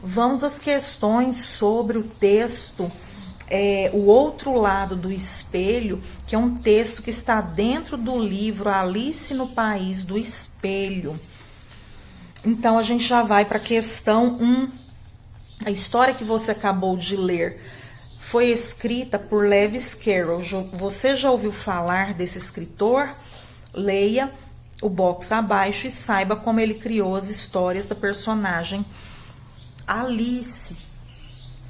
Vamos às questões sobre o texto, O Outro Lado do Espelho, que é um texto que está dentro do livro Alice no País do Espelho. Então, a gente já vai para a questão 1. A história que você acabou de ler foi escrita por Lewis Carroll. Você já ouviu falar desse escritor? Leia o box abaixo e saiba como ele criou as histórias da personagem Alice.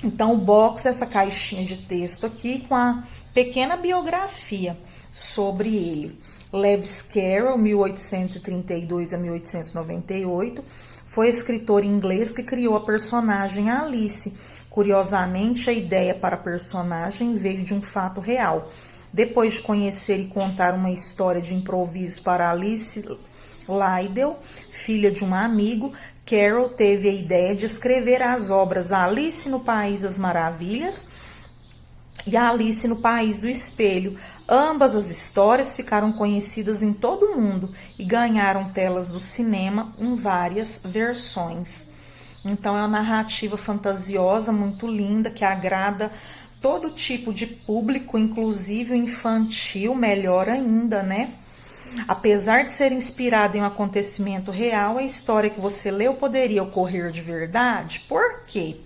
Então, o box é essa caixinha de texto aqui com a pequena biografia sobre ele. Lewis Carroll, 1832 a 1898, foi escritor inglês que criou a personagem Alice. Curiosamente, a ideia para a personagem veio de um fato real. Depois de conhecer e contar uma história de improviso para Alice Liddell, filha de um amigo, Carroll teve a ideia de escrever as obras Alice no País das Maravilhas e Alice no País do Espelho. Ambas as histórias ficaram conhecidas em todo o mundo e ganharam telas do cinema em várias versões. Então, é uma narrativa fantasiosa, muito linda, que agrada todo tipo de público, inclusive o infantil, melhor ainda, né? Apesar de ser inspirada em um acontecimento real, a história que você leu poderia ocorrer de verdade. Por quê?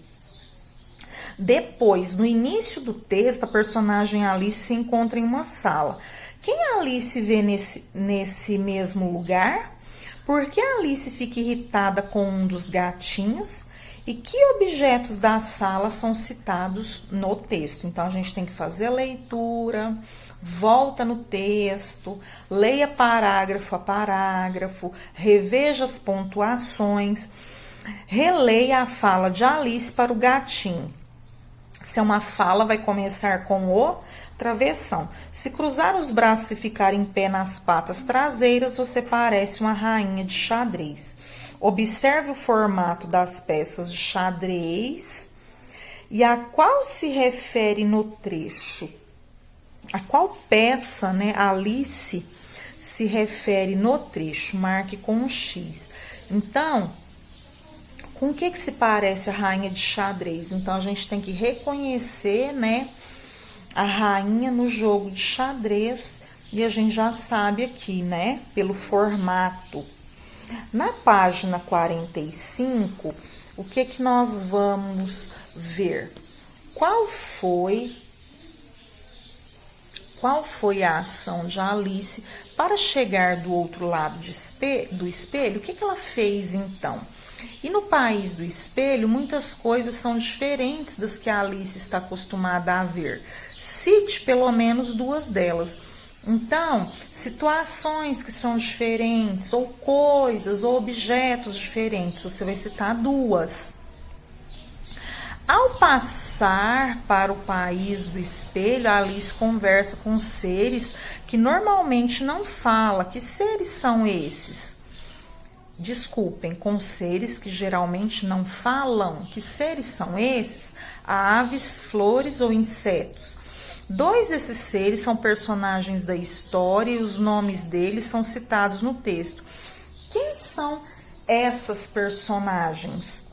Depois, no início do texto, a personagem Alice se encontra em uma sala. Quem Alice vê nesse mesmo lugar? Por que Alice fica irritada com um dos gatinhos? E que objetos da sala são citados no texto? Então, a gente tem que fazer a leitura, volta no texto, leia parágrafo a parágrafo, reveja as pontuações, releia a fala de Alice para o gatinho. Se é uma fala, vai começar com o travessão. Se cruzar os braços e ficar em pé nas patas traseiras, você parece uma rainha de xadrez. Observe o formato das peças de xadrez e a qual se refere no trecho. A qual peça, né, Alice se refere no trecho? Marque com um X. Então, com o que se parece a rainha de xadrez? Então, a gente tem que reconhecer, né, a rainha no jogo de xadrez e a gente já sabe aqui, né, pelo formato. Na página 45, o que nós vamos ver? Qual foi a ação de Alice para chegar do outro lado do espelho? O que ela fez então? E no País do Espelho, muitas coisas são diferentes das que a Alice está acostumada a ver. Cite pelo menos duas delas. Então, situações que são diferentes, ou coisas, ou objetos diferentes, você vai citar duas. Ao passar para o País do Espelho, a Alice conversa com seres que normalmente não fala. Que seres são esses? Desculpem, com seres que geralmente não falam. Que seres são esses? Aves, flores ou insetos? Dois desses seres são personagens da história e os nomes deles são citados no texto. Quem são essas personagens?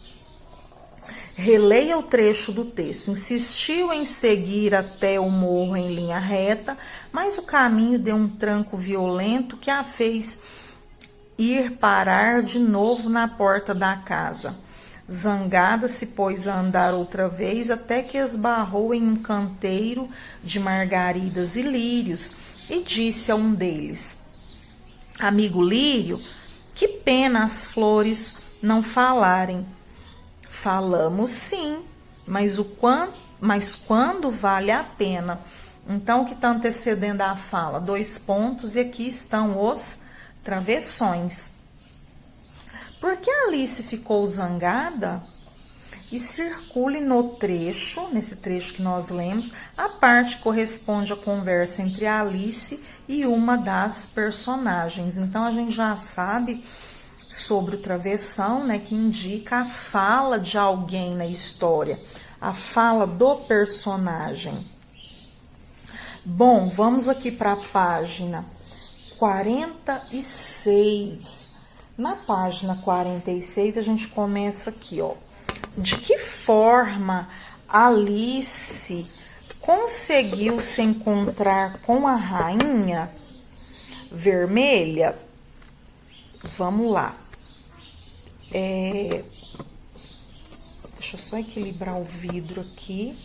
Releia o trecho do texto. Insistiu em seguir até o morro em linha reta, mas o caminho deu um tranco violento que a fez ir parar de novo na porta da casa. Zangada, se pôs a andar outra vez, até que esbarrou em um canteiro de margaridas e lírios, e disse a um deles: Amigo lírio, que pena as flores não falarem. Falamos sim, mas quando vale a pena? Então, o que está antecedendo a fala? 2 pontos, e aqui estão os travessões. Por que Alice ficou zangada? E circule no trecho, nesse trecho que nós lemos, a parte que corresponde à conversa entre a Alice e uma das personagens. Então, a gente já sabe sobre o travessão, né, que indica a fala de alguém na história, a fala do personagem. Bom, vamos aqui para a página 46. Na página 46, a gente começa aqui, ó. de que forma Alice conseguiu se encontrar com a rainha vermelha? Vamos lá. Deixa eu só equilibrar o vidro aqui.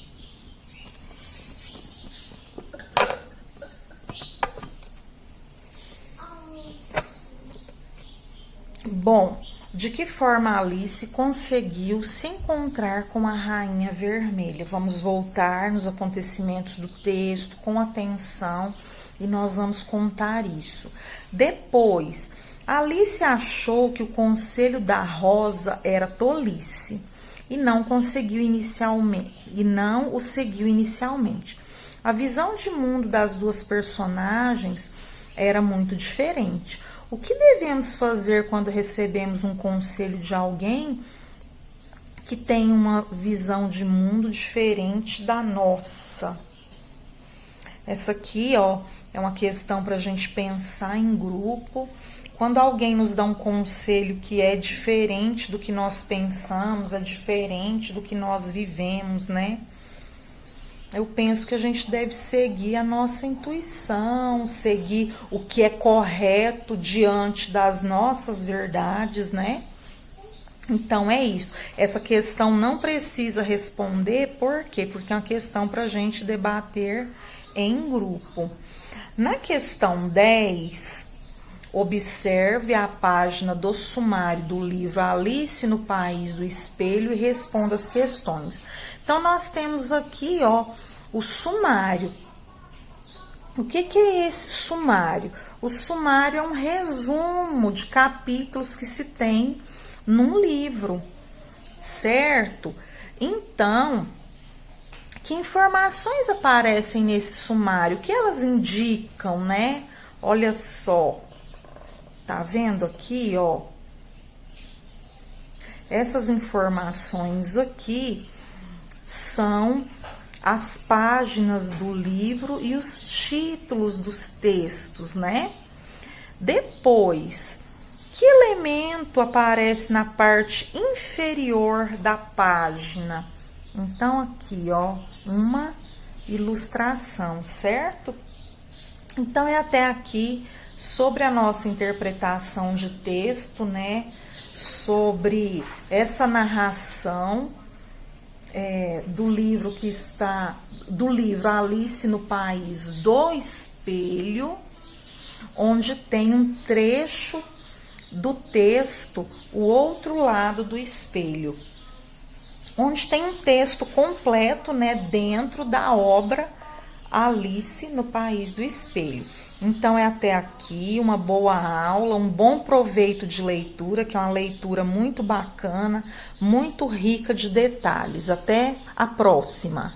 Bom, de que forma Alice conseguiu se encontrar com a Rainha Vermelha? Vamos voltar nos acontecimentos do texto com atenção e nós vamos contar isso. Depois, Alice achou que o conselho da Rosa era tolice e não o seguiu inicialmente. A visão de mundo das duas personagens era muito diferente. O que devemos fazer quando recebemos um conselho de alguém que tem uma visão de mundo diferente da nossa? Essa aqui, ó, é uma questão para a gente pensar em grupo. Quando alguém nos dá um conselho que é diferente do que nós pensamos, é diferente do que nós vivemos, né? Eu penso que a gente deve seguir a nossa intuição, seguir o que é correto diante das nossas verdades, né? Então é isso. Essa questão não precisa responder, por quê? Porque é uma questão para a gente debater em grupo. Na questão 10, observe a página do sumário do livro Alice no País do Espelho e responda as questões. Então, nós temos aqui, ó, o sumário. O que é esse sumário? O sumário é um resumo de capítulos que se tem num livro, certo? Então, que informações aparecem nesse sumário? O que elas indicam, né? Olha só. Tá vendo aqui, ó? Essas informações aqui são as páginas do livro e os títulos dos textos, né? Depois, que elemento aparece na parte inferior da página? Então, aqui, ó, uma ilustração, certo? Então, é até aqui sobre a nossa interpretação de texto, né? Sobre essa narração do livro Alice no País do Espelho, onde tem um trecho do texto, O Outro Lado do Espelho, onde tem um texto completo, né, dentro da obra Alice no País do Espelho. Então, é até aqui uma boa aula, um bom proveito de leitura, que é uma leitura muito bacana, muito rica de detalhes. Até a próxima!